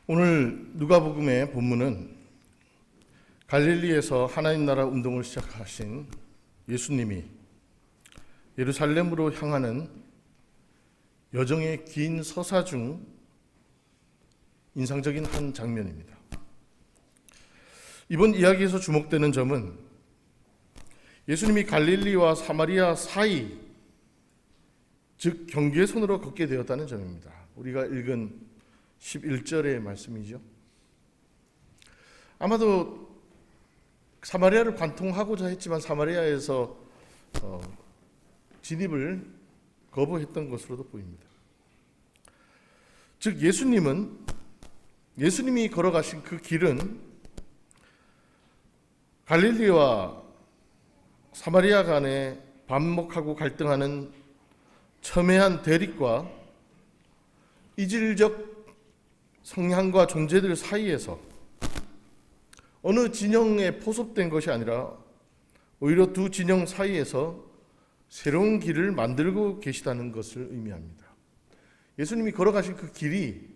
오늘 누가복음의 본문은 갈릴리에서 하나님 나라 운동을 시작하신 예수님이 예루살렘으로 향하는 여정의 긴 서사 중 인상적인 한 장면입니다. 이번 이야기에서 주목되는 점은 예수님이 갈릴리와 사마리아 사이, 즉 경계선으로 걷게 되었다는 점입니다. 우리가 읽은 11절의 말씀이죠. 아마도 사마리아를 관통하고자 했지만 사마리아에서 진입을 거부했던 것으로도 보입니다. 즉 예수님이 걸어가신 그 길은 갈릴리와 사마리아 간에 반목하고 갈등하는 첨예한 대립과 이질적 성향과 존재들 사이에서 어느 진영에 포섭된 것이 아니라 오히려 두 진영 사이에서 새로운 길을 만들고 계시다는 것을 의미합니다. 예수님이 걸어가신 그 길이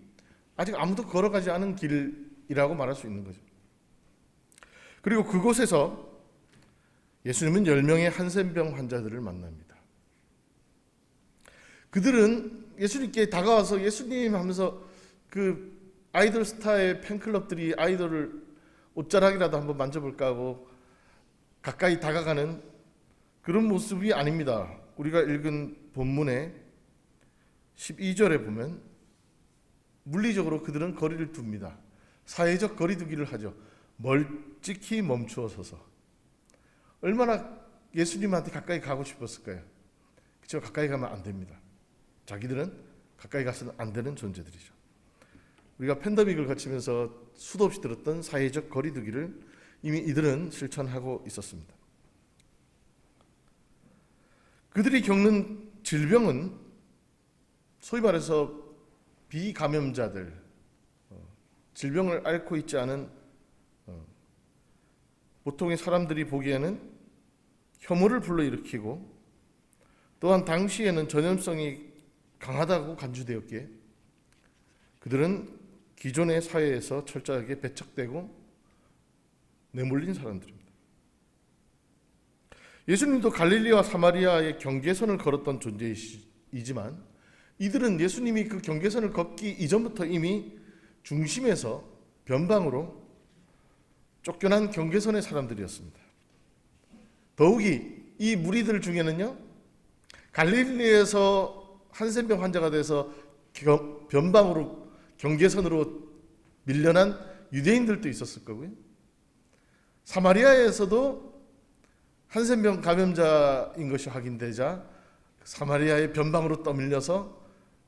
아직 아무도 걸어가지 않은 길이라고 말할 수 있는 거죠. 그리고 그곳에서 예수님은 10명의 한센병 환자들을 만납니다. 그들은 예수님께 다가와서 예수님 하면서 그 아이돌 스타의 팬클럽들이 아이돌을 옷자락이라도 한번 만져볼까 하고 가까이 다가가는 그런 모습이 아닙니다. 우리가 읽은 본문의 12절에 보면 물리적으로 그들은 거리를 둡니다. 사회적 거리 두기를 하죠. 멀찍이 멈추어 서서. 얼마나 예수님한테 가까이 가고 싶었을까요? 그렇죠? 가까이 가면 안 됩니다. 자기들은 가까이 가서는 안 되는 존재들이죠. 우리가 팬데믹을 거치면서 수도 없이 들었던 사회적 거리 두기를 이미 이들은 실천하고 있었습니다. 그들이 겪는 질병은 소위 말해서 비감염자들, 질병을 앓고 있지 않은 보통의 사람들이 보기에는 혐오를 불러일으키고 또한 당시에는 전염성이 강하다고 간주되었기에 그들은 기존의 사회에서 철저하게 배척되고 내몰린 사람들입니다. 예수님도 갈릴리와 사마리아의 경계선을 걸었던 존재이지만 이들은 예수님이 그 경계선을 걷기 이전부터 이미 중심에서 변방으로 쫓겨난 경계선의 사람들이었습니다. 더욱이 이 무리들 중에는요, 갈릴리에서 한센병 환자가 돼서 변방으로 경계선으로 밀려난 유대인들도 있었을 거고요. 사마리아에서도 한센병 감염자인 것이 확인되자 사마리아의 변방으로 떠밀려서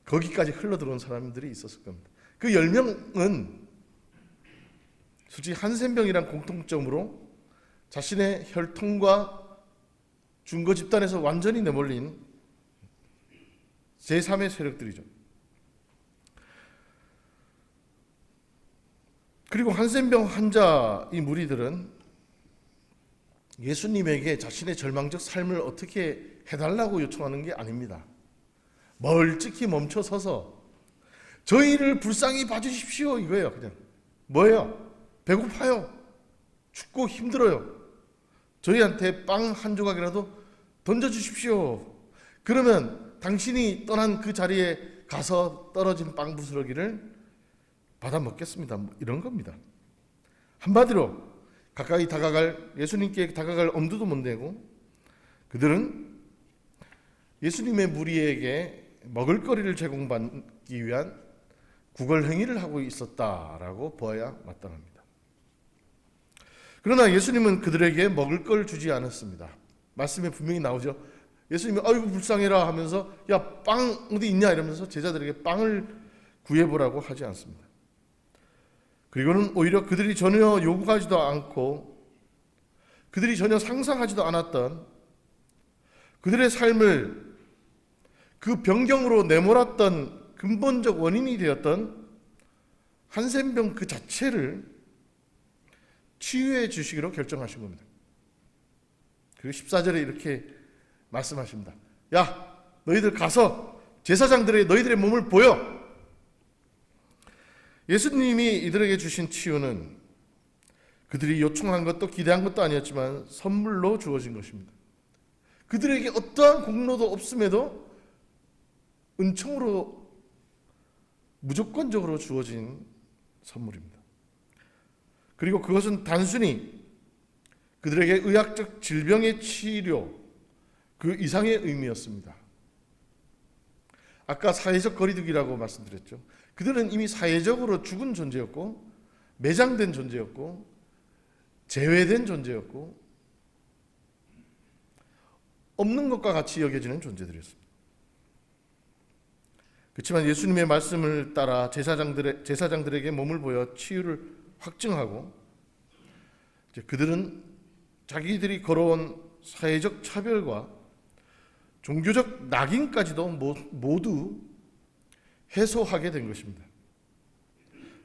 거기까지 흘러들어온 사람들이 있었을 겁니다. 그 10명은 솔직히 한센병이란 공통점으로 자신의 혈통과 중거 집단에서 완전히 내몰린 제3의 세력들이죠. 그리고 한센병 환자 이 무리들은 예수님에게 자신의 절망적 삶을 어떻게 해달라고 요청하는 게 아닙니다. 멀찍이 멈춰 서서 저희를 불쌍히 봐주십시오 이거예요. 그냥 뭐예요? 배고파요. 춥고 힘들어요. 저희한테 빵 한 조각이라도 던져주십시오. 그러면 당신이 떠난 그 자리에 가서 떨어진 빵 부스러기를 받아 먹겠습니다. 이런 겁니다. 한마디로 가까이 예수님께 다가갈 엄두도 못 내고 그들은 예수님의 무리에게 먹을거리를 제공받기 위한 구걸 행위를 하고 있었다라고 보아야 마땅합니다. 그러나 예수님은 그들에게 먹을 걸 주지 않았습니다. 말씀에 분명히 나오죠. 예수님이 아이고 불쌍해라 하면서 야, 빵 어디 있냐 이러면서 제자들에게 빵을 구해보라고 하지 않습니다. 그리고는 오히려 그들이 전혀 요구하지도 않고 그들이 전혀 상상하지도 않았던 그들의 삶을 그 병경으로 내몰았던 근본적 원인이 되었던 한센병 그 자체를 치유해 주시기로 결정하신 겁니다. 그리고 14절에 이렇게 말씀하십니다. 야, 너희들 가서 제사장들에게 너희들의 몸을 보여. 예수님이 이들에게 주신 치유는 그들이 요청한 것도 기대한 것도 아니었지만 선물로 주어진 것입니다. 그들에게 어떠한 공로도 없음에도 은총으로 무조건적으로 주어진 선물입니다. 그리고 그것은 단순히 그들에게 의학적 질병의 치료 그 이상의 의미였습니다. 아까 사회적 거리두기라고 말씀드렸죠. 그들은 이미 사회적으로 죽은 존재였고 매장된 존재였고 제외된 존재였고 없는 것과 같이 여겨지는 존재들이었습니다. 그렇지만 예수님의 말씀을 따라 제사장들에게 몸을 보여 치유를 확증하고 그들은 자기들이 걸어온 사회적 차별과 종교적 낙인까지도 모두 해소하게 된 것입니다.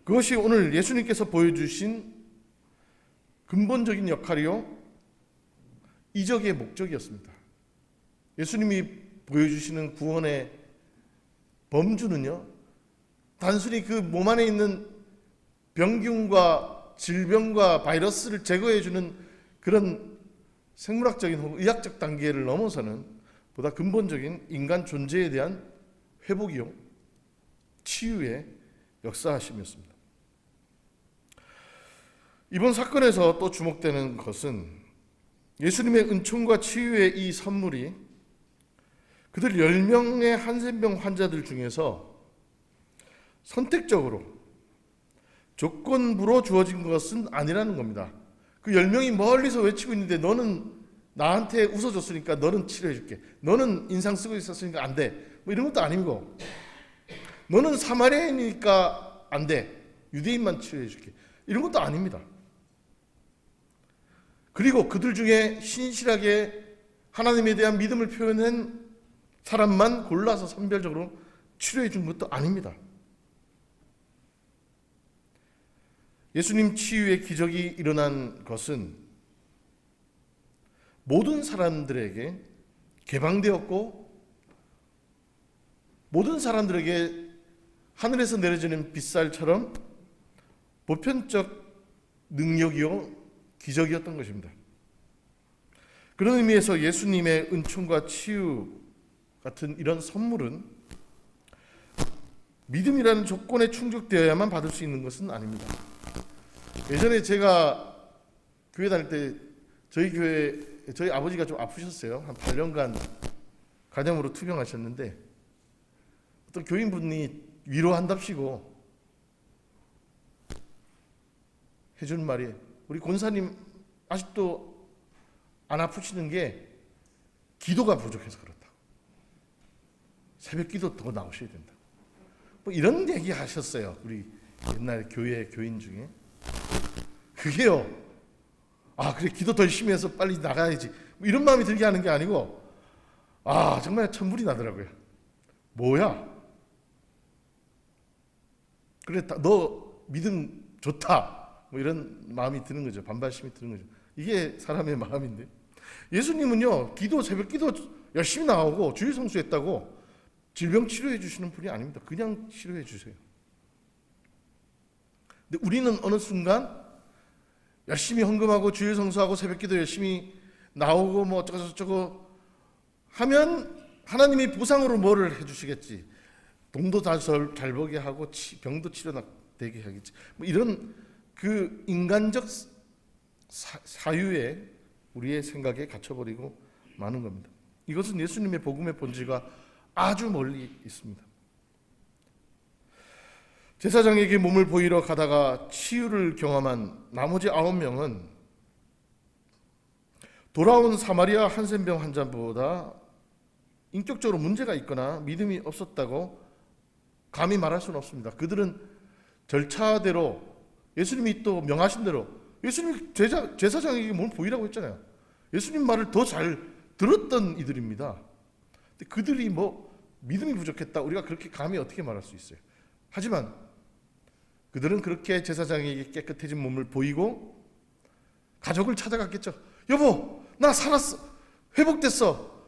그것이 오늘 예수님께서 보여주신 근본적인 역할이요 이적의 목적이었습니다. 예수님이 보여주시는 구원의 범주는요 단순히 그 몸 안에 있는 병균과 질병과 바이러스를 제거해주는 그런 생물학적인 혹은 의학적 단계를 넘어서는 보다 근본적인 인간 존재에 대한 회복이요 치유의 역사하심이었습니다. 이번 사건에서 또 주목되는 것은 예수님의 은총과 치유의 이 선물이 그들 10명의 한센병 환자들 중에서 선택적으로 조건부로 주어진 것은 아니라는 겁니다. 그 10명이 멀리서 외치고 있는데 너는 나한테 웃어줬으니까 너는 치료해줄게. 너는 인상 쓰고 있었으니까 안 돼. 뭐 이런 것도 아니고 너는 사마리아인이니까 안 돼. 유대인만 치료해줄게. 이런 것도 아닙니다. 그리고 그들 중에 신실하게 하나님에 대한 믿음을 표현한 사람만 골라서 선별적으로 치료해 준 것도 아닙니다. 예수님 치유의 기적이 일어난 것은 모든 사람들에게 개방되었고 모든 사람들에게 하늘에서 내려지는 빗살처럼 보편적 능력이요 기적이었던 것입니다. 그런 의미에서 예수님의 은총과 치유 같은 이런 선물은 믿음이라는 조건에 충족되어야만 받을 수 있는 것은 아닙니다. 예전에 제가 교회 다닐 때 저희 아버지가 좀 아프셨어요. 한 8년간 간염으로 투병하셨는데 어떤 교인분이 위로한답시고 해준 말이 우리 권사님 아직도 안 아프시는 게 기도가 부족해서 그렇다고. 새벽 기도 더 나오셔야 된다. 뭐 이런 얘기 하셨어요. 우리 옛날 교회 교인 중에. 그게요. 아 그래 기도 더 열심히 해서 빨리 나가야지. 뭐 이런 마음이 들게 하는 게 아니고 아 정말 천불이 나더라고요. 뭐야? 그래 너 믿음 좋다. 뭐 이런 마음이 드는 거죠. 반발심이 드는 거죠. 이게 사람의 마음인데 예수님은요 새벽 기도 열심히 나오고 주일 성수했다고 질병 치료해 주시는 분이 아닙니다. 그냥 치료해 주세요. 근데 우리는 어느 순간 열심히 헌금하고 주일 성수하고 새벽 기도 열심히 나오고 뭐 어쩌고저쩌고 하면 하나님이 보상으로 뭐를 해주시겠지. 돈도 잘 벌게 하고 병도 치료되게 하겠지. 뭐 이런 그 인간적 사유에 우리의 생각에 갇혀버리고 마는 겁니다. 이것은 예수님의 복음의 본질과 아주 멀리 있습니다. 제사장에게 몸을 보이러 가다가 치유를 경험한 나머지 9명은 돌아온 사마리아 한센병 환자보다 인격적으로 문제가 있거나 믿음이 없었다고 감히 말할 수는 없습니다. 그들은 절차대로 예수님이 또 명하신 대로 예수님이 제사장에게 몸을 보이라고 했잖아요. 예수님 말을 더 잘 들었던 이들입니다. 근데 그들이 뭐 믿음이 부족했다 우리가 그렇게 감히 어떻게 말할 수 있어요. 하지만 그들은 그렇게 제사장에게 깨끗해진 몸을 보이고 가족을 찾아갔겠죠. 여보 나 살았어 회복됐어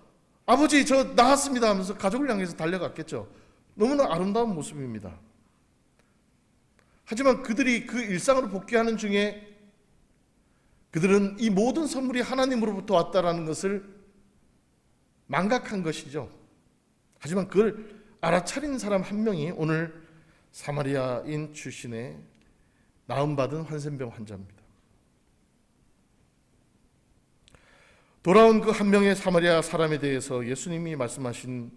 아버지 저 나았습니다 하면서 가족을 향해서 달려갔겠죠. 너무나 아름다운 모습입니다. 하지만 그들이 그 일상으로 복귀하는 중에 그들은 이 모든 선물이 하나님으로부터 왔다라는 것을 망각한 것이죠. 하지만 그걸 알아차린 사람 한 명이 오늘 사마리아인 출신의 나음받은 한센병 환자입니다. 돌아온 그 한 명의 사마리아 사람에 대해서 예수님이 말씀하신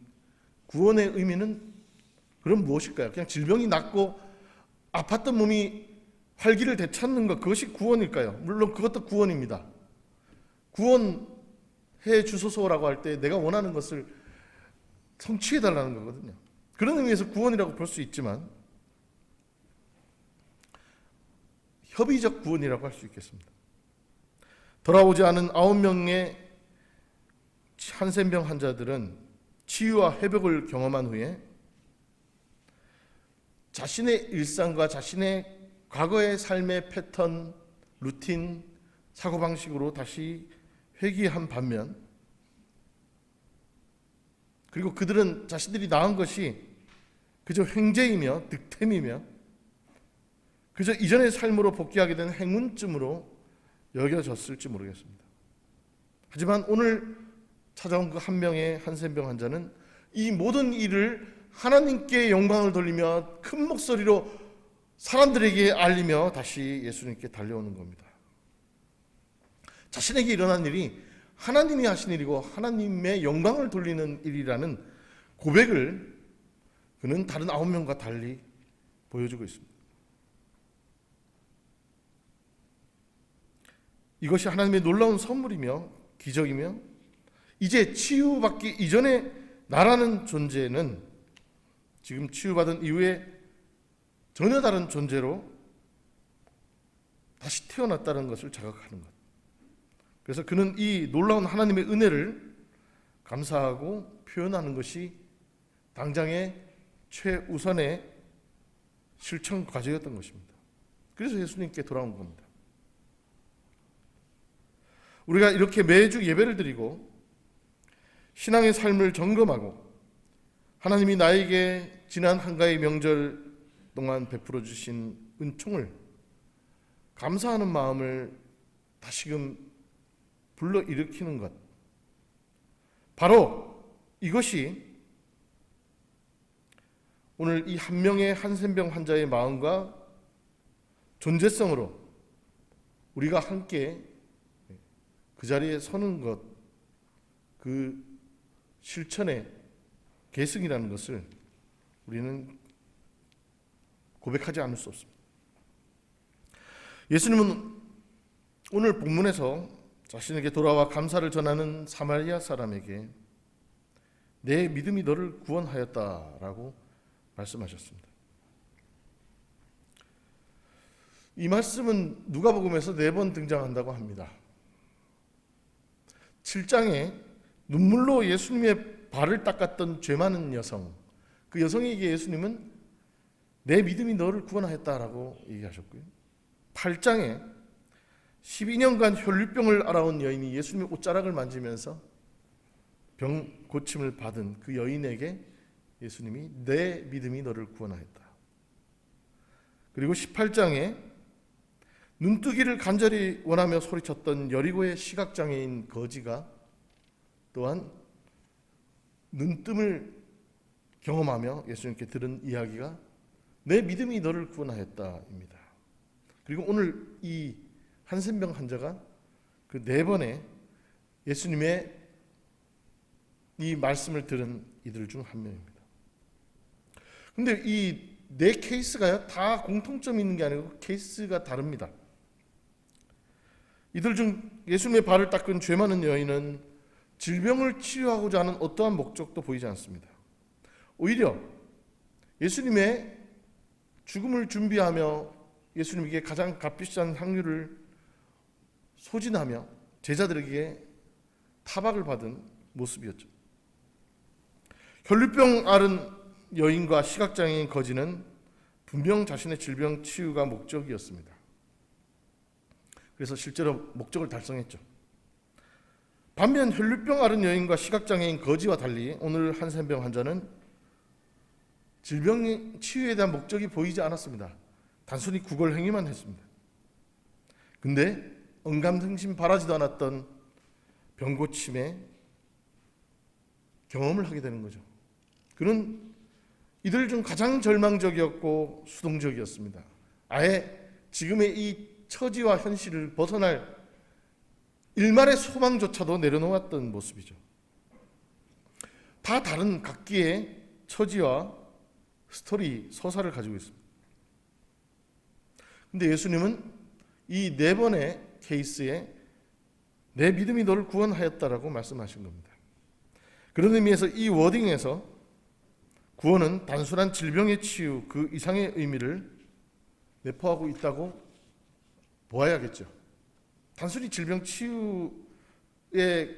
구원의 의미는 그럼 무엇일까요? 그냥 질병이 낫고 아팠던 몸이 활기를 되찾는 것, 그것이 구원일까요? 물론 그것도 구원입니다. 구원해 주소서라고 할 때 내가 원하는 것을 성취해 달라는 거거든요. 그런 의미에서 구원이라고 볼 수 있지만 협의적 구원이라고 할 수 있겠습니다. 돌아오지 않은 9명의 한센병 환자들은 치유와 회복을 경험한 후에 자신의 일상과 자신의 과거의 삶의 패턴, 루틴, 사고방식으로 다시 회귀한 반면, 그리고 그들은 자신들이 나은 것이 그저 횡재이며 득템이며 그저 이전의 삶으로 복귀하게 된 행운쯤으로 여겨졌을지 모르겠습니다. 하지만 오늘 찾아온 그 한 명의 한센병 환자는 이 모든 일을 하나님께 영광을 돌리며 큰 목소리로 사람들에게 알리며 다시 예수님께 달려오는 겁니다. 자신에게 일어난 일이 하나님이 하신 일이고 하나님의 영광을 돌리는 일이라는 고백을 그는 다른 9명과 달리 보여주고 있습니다. 이것이 하나님의 놀라운 선물이며 기적이며 이제 치유받기 이전의 나라는 존재는 지금 치유받은 이후에 전혀 다른 존재로 다시 태어났다는 것을 자각하는 것. 그래서 그는 이 놀라운 하나님의 은혜를 감사하고 표현하는 것이 당장의 최우선의 실천 과제였던 것입니다. 그래서 예수님께 돌아온 겁니다. 우리가 이렇게 매주 예배를 드리고 신앙의 삶을 점검하고 하나님이 나에게 지난 한가위 명절 동안 베풀어 주신 은총을 감사하는 마음을 다시금 불러일으키는 것, 바로 이것이 오늘 이 한 명의 한센병 환자의 마음과 존재성으로 우리가 함께 그 자리에 서는 것, 그 실천의 계승이라는 것을 우리는 고백하지 않을 수 없습니다. 예수님은 오늘 본문에서 자신에게 돌아와 감사를 전하는 사마리아 사람에게 내 믿음이 너를 구원하였다라고 말씀하셨습니다. 이 말씀은 누가복음에서 4번 등장한다고 합니다. 7장에 눈물로 예수님의 발을 닦았던 죄 많은 여성, 그 여성에게 예수님은 내 믿음이 너를 구원하였다라고 얘기하셨고요. 8장에 12년간 혈류병을 앓아온 여인이 예수님의 옷자락을 만지면서 병 고침을 받은 그 여인에게 예수님이 내 믿음이 너를 구원하였다. 그리고 18장에 눈뜨기를 간절히 원하며 소리쳤던 여리고의 시각장애인 거지가 또한 눈뜸을 경험하며 예수님께 들은 이야기가 내 믿음이 너를 구원하였다입니다. 그리고 오늘 이 한센병 환자가 그 4번의 예수님의 이 말씀을 들은 이들 중 한 명입니다. 근데 이 4케이스가요 다 공통점이 있는 게 아니고 케이스가 다릅니다. 이들 중 예수님의 발을 닦은 죄 많은 여인은 질병을 치유하고자 하는 어떠한 목적도 보이지 않습니다. 오히려 예수님의 죽음을 준비하며 예수님에게 가장 값비싼 향유를 소진하며 제자들에게 타박을 받은 모습이었죠. 혈류병 앓은 여인과 시각장애인 거지는 분명 자신의 질병 치유가 목적이었습니다. 그래서 실제로 목적을 달성했죠. 반면 혈류병 앓은 여인과 시각장애인 거지와 달리 오늘 한센병 환자는 질병 치유에 대한 목적이 보이지 않았습니다. 단순히 구걸 행위만 했습니다. 근데 언감생심 바라지도 않았던 병고침의 경험을 하게 되는 거죠. 그는 이들 중 가장 절망적이었고 수동적이었습니다. 아예 지금의 이 처지와 현실을 벗어날 일말의 소망조차도 내려놓았던 모습이죠. 다 다른 각기의 처지와 스토리, 서사를 가지고 있습니다. 근데 예수님은 이 네 번의 케이스에 내 믿음이 너를 구원하였다라고 말씀하신 겁니다. 그런 의미에서 이 워딩에서 구원은 단순한 질병의 치유 그 이상의 의미를 내포하고 있다고 보아야겠죠. 단순히 질병 치유의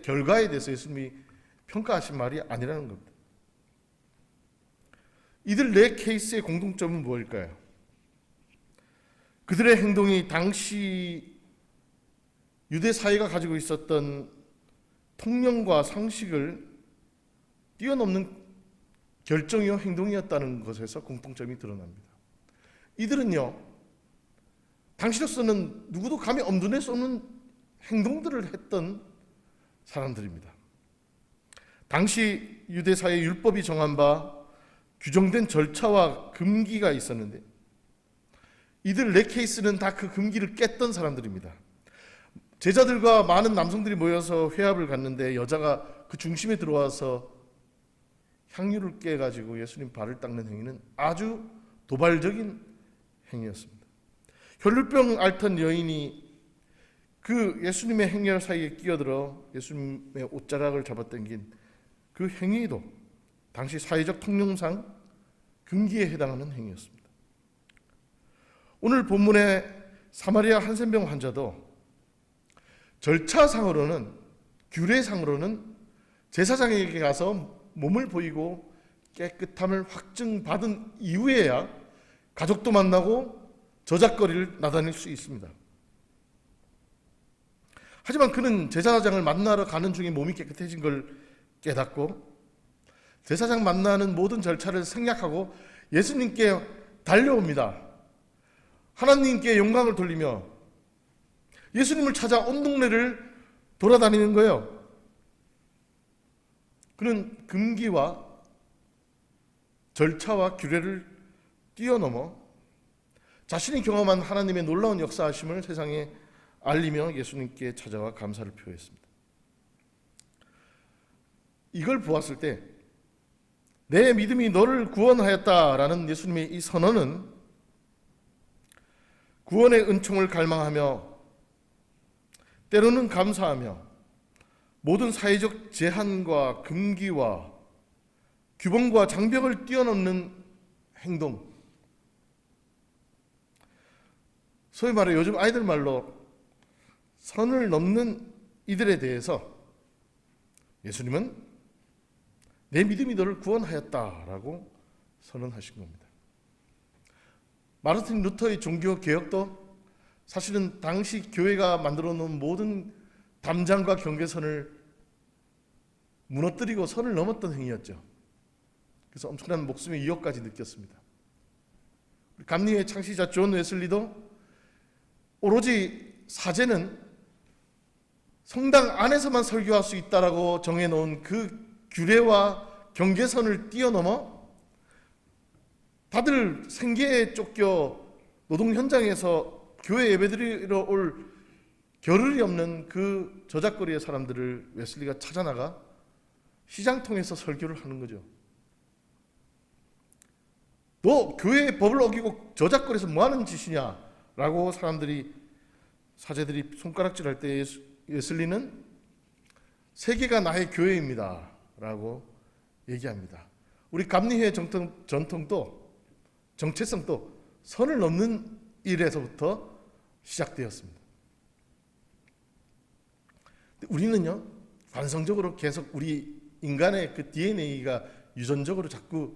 결과에 대해서 예수님이 평가하신 말이 아니라는 겁니다. 이들 네 케이스의 공통점은 무엇일까요? 그들의 행동이 당시 유대 사회가 가지고 있었던 통념과 상식을 뛰어넘는 결정이요 행동이었다는 것에서 공통점이 드러납니다. 이들은요, 당시로서는 누구도 감히 엄두낼 수 없는 행동들을 했던 사람들입니다. 당시 유대 사회 율법이 정한 바 규정된 절차와 금기가 있었는데 이들 네 케이스는 다 그 금기를 깼던 사람들입니다. 제자들과 많은 남성들이 모여서 회합을 갖는데 여자가 그 중심에 들어와서 향유를 깨가지고 예수님 발을 닦는 행위는 아주 도발적인 행위였습니다. 혈루병 앓던 여인이 그 예수님의 행렬 사이에 끼어들어 예수님의 옷자락을 잡아당긴 그 행위도 당시 사회적 통념상 금기에 해당하는 행위였습니다. 오늘 본문의 사마리아 한센병 환자도 절차상으로는, 규례상으로는 제사장에게 가서 몸을 보이고 깨끗함을 확증받은 이후에야 가족도 만나고 저작거리를 나다닐 수 있습니다. 하지만 그는 제사장을 만나러 가는 중에 몸이 깨끗해진 걸 깨닫고 제사장 만나는 모든 절차를 생략하고 예수님께 달려옵니다. 하나님께 영광을 돌리며 예수님을 찾아 온 동네를 돌아다니는 거예요. 그는 금기와 절차와 규례를 뛰어넘어 자신이 경험한 하나님의 놀라운 역사하심을 세상에 알리며 예수님께 찾아와 감사를 표했습니다. 이걸 보았을 때 내 믿음이 너를 구원하였다라는 예수님의 이 선언은 구원의 은총을 갈망하며 때로는 감사하며 모든 사회적 제한과 금기와 규범과 장벽을 뛰어넘는 행동, 소위 말해 요즘 아이들 말로 선을 넘는 이들에 대해서 예수님은 내 믿음이 너를 구원하였다라고 선언하신 겁니다. 마르틴 루터의 종교 개혁도 사실은 당시 교회가 만들어 놓은 모든 담장과 경계선을 무너뜨리고 선을 넘었던 행위였죠. 그래서 엄청난 목숨의 위협까지 느꼈습니다. 감리의 창시자 존 웨슬리도 오로지 사제는 성당 안에서만 설교할 수 있다라고 정해놓은 그 규례와 경계선을 뛰어넘어 다들 생계에 쫓겨 노동 현장에서 교회 예배드리러 올 겨를이 없는 그 저작거리의 사람들을 웨슬리가 찾아나가 시장통에서 설교를 하는 거죠. 너 교회의 법을 어기고 저작거리에서 뭐하는 짓이냐라고 사제들이 손가락질할 때 웨슬리는 세계가 나의 교회입니다 라고 얘기합니다. 우리 감리회 전통도 정체성도 선을 넘는 일에서부터 시작되었습니다. 우리는요, 관성적으로 계속 우리 인간의 그 DNA가 유전적으로 자꾸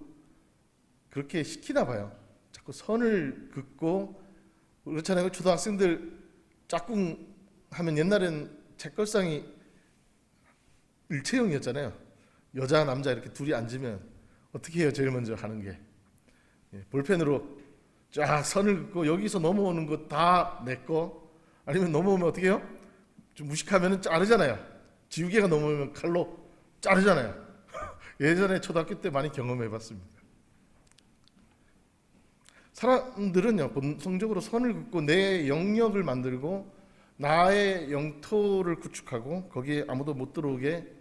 그렇게 시키나 봐요. 자꾸 선을 긋고, 그렇잖아요. 초등학생들 짝꿍 하면 옛날엔 책걸상이 일체형이었잖아요. 여자 남자 이렇게 둘이 앉으면 어떻게 해요? 제일 먼저 하는 게 볼펜으로 쫙 선을 긋고 여기서 넘어오는 거 다 내 거. 아니면 넘어오면 어떻게 해요? 좀 무식하면 자르잖아요. 지우개가 넘어오면 칼로 자르잖아요. 예전에 초등학교 때 많이 경험해봤습니다. 사람들은요, 본성적으로 선을 긋고 내 영역을 만들고 나의 영토를 구축하고 거기에 아무도 못 들어오게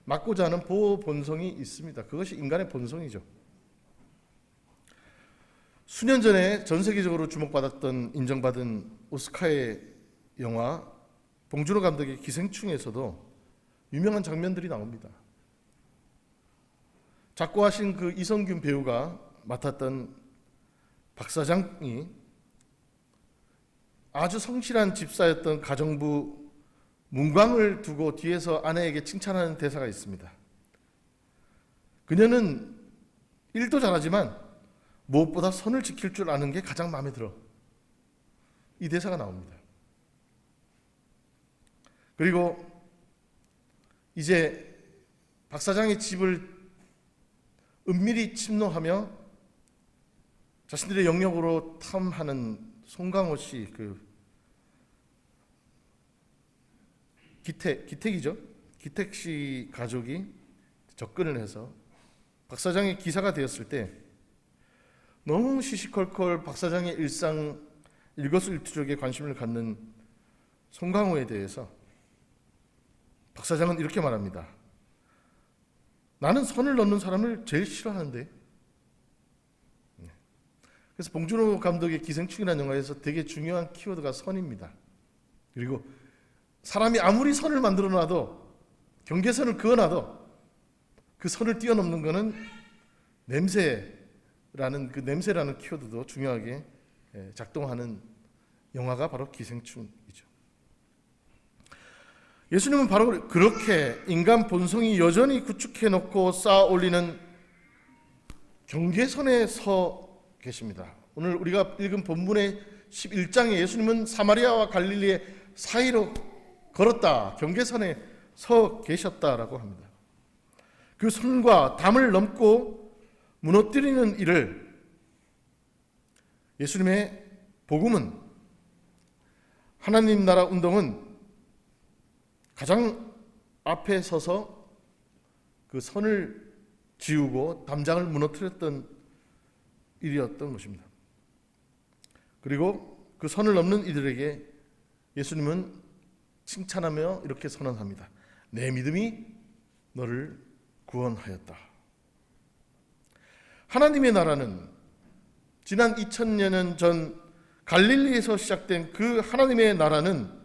막고자 하는 보호 본성이 있습니다. 그것이 인간의 본성이죠. 수년 전에 전 세계적으로 주목받았던 인정받은 오스카의 영화 봉준호 감독의 기생충에서도 유명한 장면들이 나옵니다. 작고하신 그 이성균 배우가 맡았던 박 사장이 아주 성실한 집사였던 가정부 문광을 두고 뒤에서 아내에게 칭찬하는 대사가 있습니다. 그녀는 일도 잘하지만 무엇보다 선을 지킬 줄 아는 게 가장 마음에 들어. 이 대사가 나옵니다. 그리고 이제 박 사장의 집을 은밀히 침노하며 자신들의 영역으로 탐하는 송강호 씨, 기택이죠. 기택 씨 가족이 접근을 해서 박 사장의 기사가 되었을 때 너무 시시콜콜 박 사장의 일상 일거수일투족에 관심을 갖는 송강호에 대해서 박 사장은 이렇게 말합니다. 나는 선을 넘는 사람을 제일 싫어하는데. 그래서 봉준호 감독의 기생충이라는 영화에서 되게 중요한 키워드가 선입니다. 그리고 사람이 아무리 선을 만들어 놔도 경계선을 그어놔도 그 선을 뛰어넘는 것은 냄새라는 키워드도 중요하게 작동하는 영화가 바로 기생충이죠. 예수님은 바로 그렇게 인간 본성이 여전히 구축해 놓고 쌓아 올리는 경계선에 서 계십니다. 오늘 우리가 읽은 본문의 11장에 예수님은 사마리아와 갈릴리의 사이로 걸었다, 경계선에 서 계셨다라고 합니다. 그 선과 담을 넘고 무너뜨리는 일을 예수님의 복음은, 하나님 나라 운동은 가장 앞에 서서 그 선을 지우고 담장을 무너뜨렸던 일이었던 것입니다. 그리고 그 선을 넘는 이들에게 예수님은 칭찬하며 이렇게 선언합니다. 내 믿음이 너를 구원하였다. 하나님의 나라는 지난 2000년 전 갈릴리에서 시작된 그 하나님의 나라는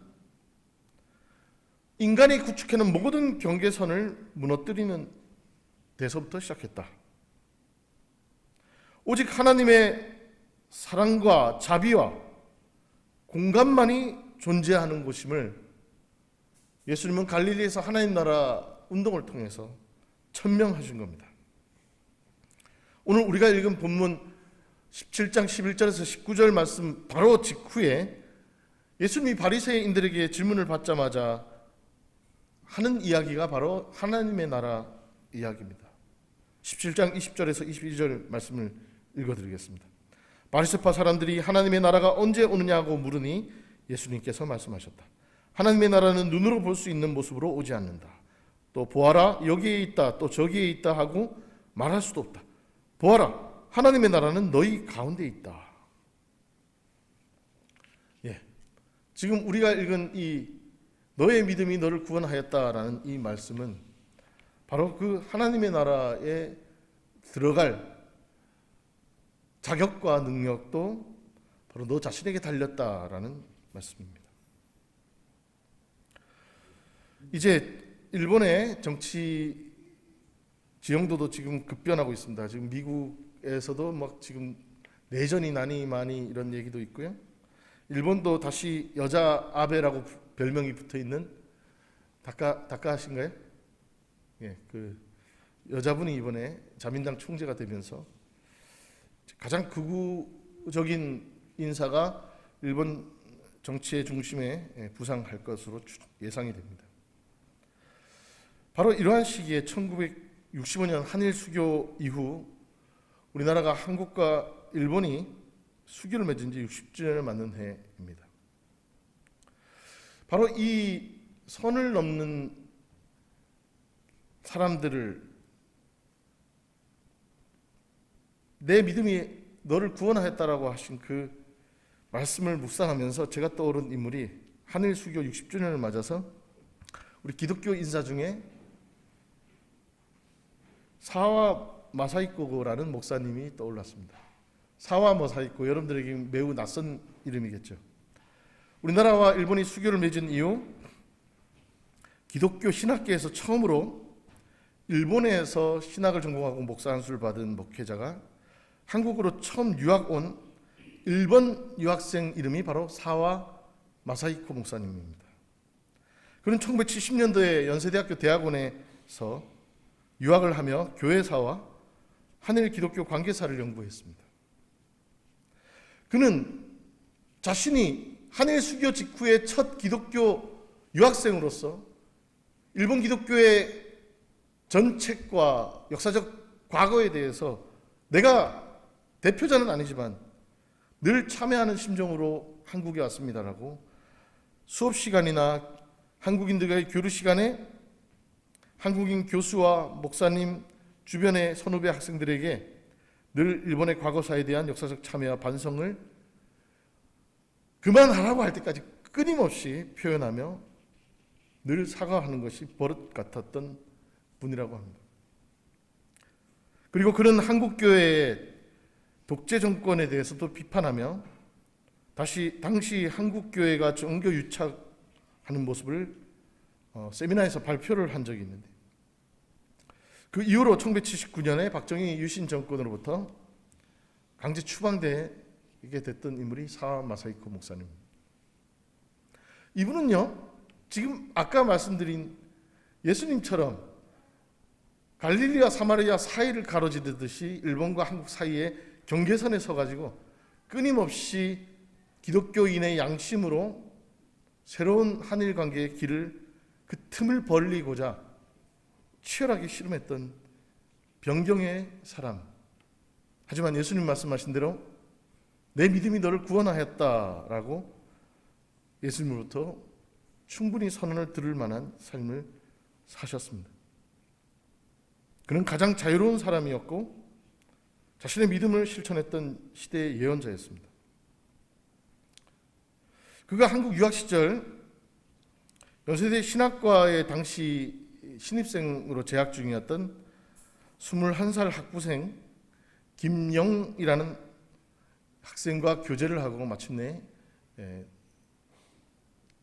인간이 구축해놓은 모든 경계선을 무너뜨리는 데서부터 시작했다. 오직 하나님의 사랑과 자비와 공감만이 존재하는 곳임을 예수님은 갈릴리에서 하나님 나라 운동을 통해서 천명하신 겁니다. 오늘 우리가 읽은 본문 17장 11절에서 19절 말씀 바로 직후에 예수님이 바리새인들에게 질문을 받자마자 하는 이야기가 바로 하나님의 나라 이야기입니다. 17장 20절에서 22절 말씀을 읽어드리겠습니다. 바리새파 사람들이 하나님의 나라가 언제 오느냐고 물으니 예수님께서 말씀하셨다. 하나님의 나라는 눈으로 볼 수 있는 모습으로 오지 않는다. 또 보아라 여기에 있다 또 저기에 있다 하고 말할 수도 없다. 보아라 하나님의 나라는 너희 가운데 있다. 지금 우리가 읽은 이 너의 믿음이 너를 구원하였다라는 이 말씀은 바로 그 하나님의 나라에 들어갈 자격과 능력도 바로 너 자신에게 달렸다라는 말씀입니다. 이제 일본의 정치 지형도도 지금 급변하고 있습니다. 지금 미국에서도 막 지금 내전이 나니 많이 이런 얘기도 있고요. 일본도 다시 여자 아베라고 별명이 붙어 있는 다카하신가요? 그 여자분이 이번에 자민당 총재가 되면서 가장 극우적인 인사가 일본 정치의 중심에 부상할 것으로 예상이 됩니다. 바로 이러한 시기에 1965년 한일 수교 이후 우리나라가 한국과 일본이 수교를 맺은 지 60주년을 맞는 해입니다. 바로 이 선을 넘는 사람들을 내 믿음이 너를 구원하였다라고 하신 그 말씀을 묵상하면서 제가 떠오른 인물이 한일 수교 60주년을 맞아서 우리 기독교 인사 중에 사와 마사이코라는 목사님이 떠올랐습니다. 사와 마사이코, 여러분들에게 매우 낯선 이름이겠죠. 우리나라와 일본이 수교를 맺은 이후 기독교 신학계에서 처음으로 일본에서 신학을 전공하고 목사 안수를 받은 목회자가 한국으로 처음 유학 온 일본 유학생 이름이 바로 사와 마사이코 목사님입니다. 그는 1970년도에 연세대학교 대학원에서 유학을 하며 교회사와 한일 기독교 관계사를 연구했습니다. 그는 자신이 한일 수교 직후의 첫 기독교 유학생으로서 일본 기독교의 전책과 역사적 과거에 대해서 내가 대표자는 아니지만 늘 참여하는 심정으로 한국에 왔습니다라고 수업 시간이나 한국인들과의 교류 시간에 한국인 교수와 목사님, 주변의 선후배 학생들에게 늘 일본의 과거사에 대한 역사적 참여와 반성을 그만하라고 할 때까지 끊임없이 표현하며 늘 사과하는 것이 버릇 같았던 분이라고 합니다. 그리고 그는 한국교회의 독재 정권에 대해서도 비판하며 당시 한국교회가 종교 유착하는 모습을 세미나에서 발표를 한 적이 있는데, 그 이후로 1979년에 박정희 유신 정권으로부터 강제 추방되게 됐던 인물이 사와 마사이코 목사님입니다. 이분은요, 지금 아까 말씀드린 예수님처럼 갈릴리와 사마리아 사이를 가로지르듯이 일본과 한국 사이에 경계선에 서가지고 끊임없이 기독교인의 양심으로 새로운 한일 관계의 길을 그 틈을 벌리고자 치열하게 씨름했던 변경의 사람. 하지만 예수님 말씀하신 대로 내 믿음이 너를 구원하였다라고 예수님으로부터 충분히 선언을 들을 만한 삶을 사셨습니다. 그는 가장 자유로운 사람이었고 자신의 믿음을 실천했던 시대의 예언자였습니다. 그가 한국 유학 시절 연세대 신학과의 당시 신입생으로 재학 중이었던 21살 학부생 김영이라는 학생과 교제를 하고 마침내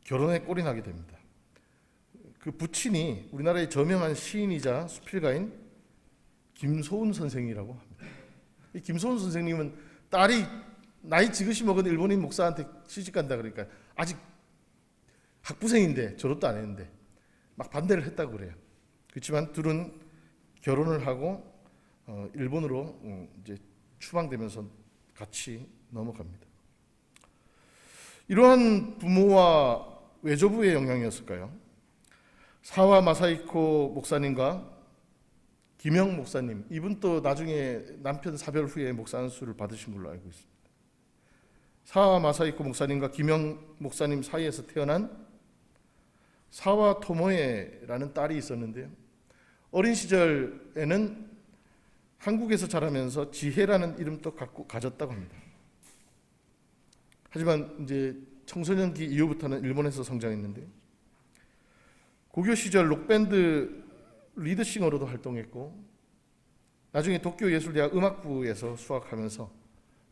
결혼에 꼴이 나게 됩니다. 그 부친이 우리나라의 저명한 시인이자 수필가인 김소은 선생이라고 합니다. 이 김소은 선생님은 딸이 나이 지긋이 먹은 일본인 목사한테 시집간다 그러니까 아직 학부생인데 졸업도 안 했는데 막 반대를 했다고 그래요. 그렇지만 둘은 결혼을 하고 일본으로 이제 추방되면서 같이 넘어갑니다. 이러한 부모와 외조부의 영향이었을까요? 사와 마사이코 목사님과 김영 목사님, 이분 또 나중에 남편 사별 후에 목사 안수를 받으신 걸로 알고 있습니다. 사와 마사이코 목사님과 김영 목사님 사이에서 태어난 사와 토모에라는 딸이 있었는데요. 어린 시절에는 한국에서 자라면서 지혜라는 이름도 가졌다고 합니다. 하지만 이제 청소년기 이후부터는 일본에서 성장했는데 고교 시절 록밴드 리드싱어로도 활동했고 나중에 도쿄예술대학 음악부에서 수학하면서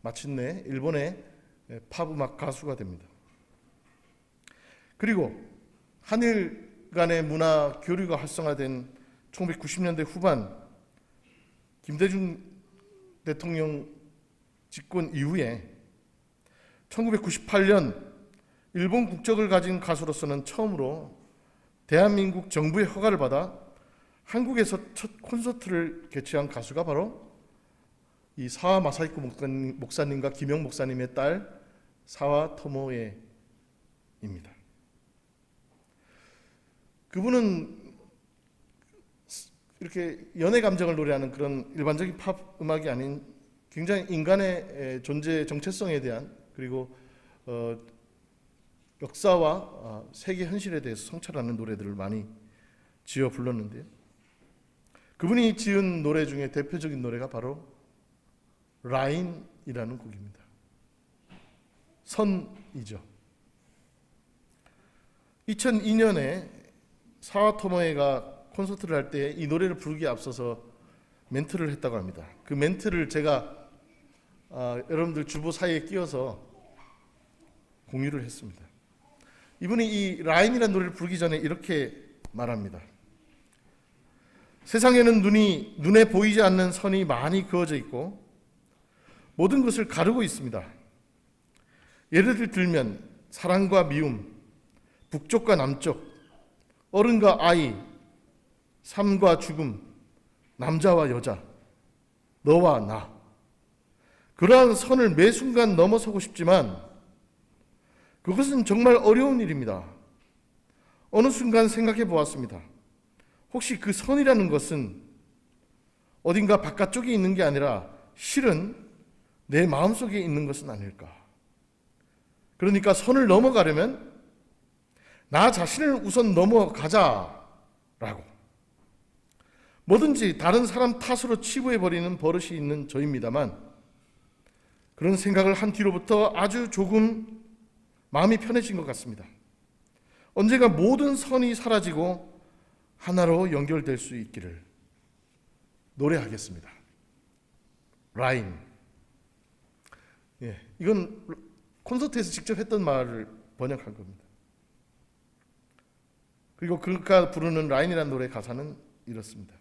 마침내 일본의 팝음악 가수가 됩니다. 그리고 한일 간의 문화 교류가 활성화된 1990년대 후반 김대중 대통령 집권 이후에 1998년 일본 국적을 가진 가수로서는 처음으로 대한민국 정부의 허가를 받아 한국에서 첫 콘서트를 개최한 가수가 바로 이 사와 마사이코 목사님과 김영 목사님의 딸 사와 토모에입니다. 그분은 이렇게 연애 감정을 노래하는 그런 일반적인 팝 음악이 아닌 굉장히 인간의 존재 정체성에 대한 그리고 역사와 세계 현실에 대해서 성찰하는 노래들을 많이 지어 불렀는데요. 그분이 지은 노래 중에 대표적인 노래가 바로 라인이라는 곡입니다. 선이죠. 2002년에 사와토모에가 콘서트를 할 때 이 노래를 부르기에 앞서서 멘트를 했다고 합니다. 그 멘트를 제가 여러분들 주보 사이에 끼워서 공유를 했습니다. 이분이 이 라인이라는 노래를 부르기 전에 이렇게 말합니다. 세상에는 눈에 보이지 않는 선이 많이 그어져 있고 모든 것을 가르고 있습니다. 예를 들면 사랑과 미움, 북쪽과 남쪽, 어른과 아이, 삶과 죽음, 남자와 여자, 너와 나. 그러한 선을 매 순간 넘어서고 싶지만 그것은 정말 어려운 일입니다. 어느 순간 생각해 보았습니다. 혹시 그 선이라는 것은 어딘가 바깥쪽에 있는 게 아니라 실은 내 마음속에 있는 것은 아닐까? 그러니까 선을 넘어가려면 나 자신을 우선 넘어가자라고. 뭐든지 다른 사람 탓으로 치부해버리는 버릇이 있는 저입니다만 그런 생각을 한 뒤로부터 아주 조금 마음이 편해진 것 같습니다. 언젠가 모든 선이 사라지고 하나로 연결될 수 있기를 노래하겠습니다. 라인. 이건 콘서트에서 직접 했던 말을 번역한 겁니다. 그리고 그가 부르는 라인이라는 노래 가사는 이렇습니다.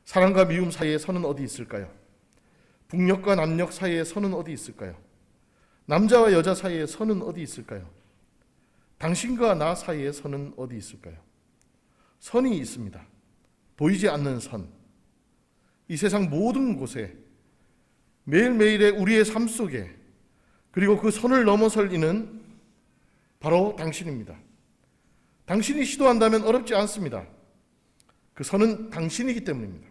사랑과 미움 사이에 선은 어디 있을까요? 북녘과 남녘 사이에 선은 어디 있을까요? 남자와 여자 사이에 선은 어디 있을까요? 당신과 나 사이에 선은 어디 있을까요? 선이 있습니다. 보이지 않는 선. 이 세상 모든 곳에 매일매일의 우리의 삶 속에 그리고 그 선을 넘어설 이는 바로 당신입니다. 당신이 시도한다면 어렵지 않습니다. 그 선은 당신이기 때문입니다.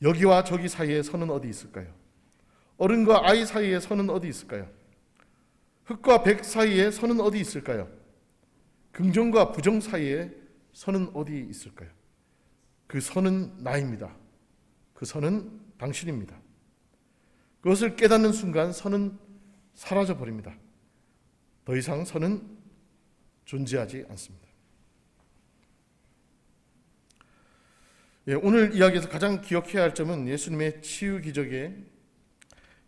여기와 저기 사이에 선은 어디 있을까요? 어른과 아이 사이에 선은 어디 있을까요? 흑과 백 사이에 선은 어디 있을까요? 긍정과 부정 사이에 선은 어디 있을까요? 그 선은 나입니다. 그 선은 당신입니다. 그것을 깨닫는 순간 선은 사라져 버립니다. 더 이상 선은 존재하지 않습니다. 오늘 이야기에서 가장 기억해야 할 점은 예수님의 치유 기적에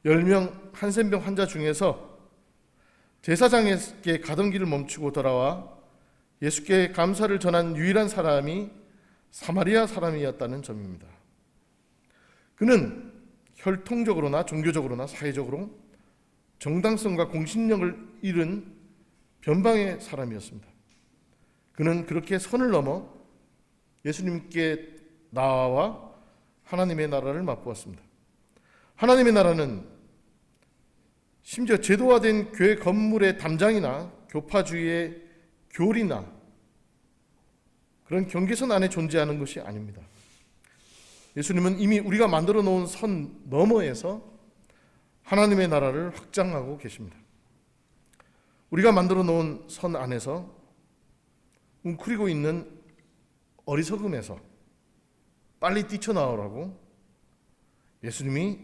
10명 한센병 환자 중에서 제사장에게 가던 길을 멈추고 돌아와 예수께 감사를 전한 유일한 사람이 사마리아 사람이었다는 점입니다. 그는 혈통적으로나 종교적으로나 사회적으로 정당성과 공신력을 잃은 변방의 사람이었습니다. 그는 그렇게 선을 넘어 예수님께 나와 하나님의 나라를 맛보았습니다. 하나님의 나라는 심지어 제도화된 교회 건물의 담장이나 교파주의의 교리나 그런 경계선 안에 존재하는 것이 아닙니다. 예수님은 이미 우리가 만들어 놓은 선 너머에서 하나님의 나라를 확장하고 계십니다. 우리가 만들어 놓은 선 안에서 웅크리고 있는 어리석음에서 빨리 뛰쳐나오라고 예수님이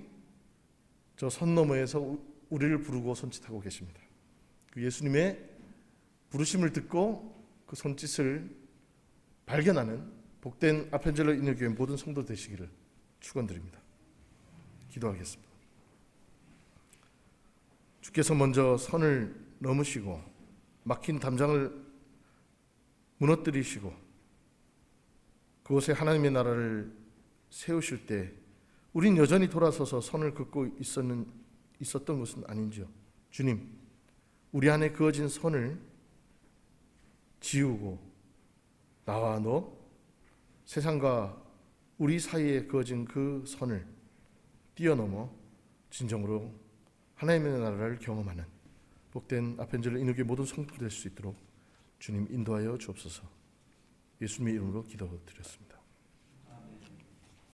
저 선 너머에서 우리를 부르고 손짓하고 계십니다. 그 예수님의 부르심을 듣고 그 손짓을 발견하는 복된 아펜젤러 인여교회 모든 성도 되시기를 축원드립니다. 기도하겠습니다. 주께서 먼저 선을 넘으시고 막힌 담장을 무너뜨리시고 그곳에 하나님의 나라를 세우실 때 우린 여전히 돌아서서 선을 긋고 있었던 것은 아닌지요. 주님, 우리 안에 그어진 선을 지우고 나와 너 세상과 우리 사이에 그어진 그 선을 뛰어넘어 진정으로 하나님의 나라를 경험하는 복된 아펜젤러 인후교회 모든 성도들 될 수 있도록 주님 인도하여 주옵소서. 예수님의 이름으로 기도드렸습니다.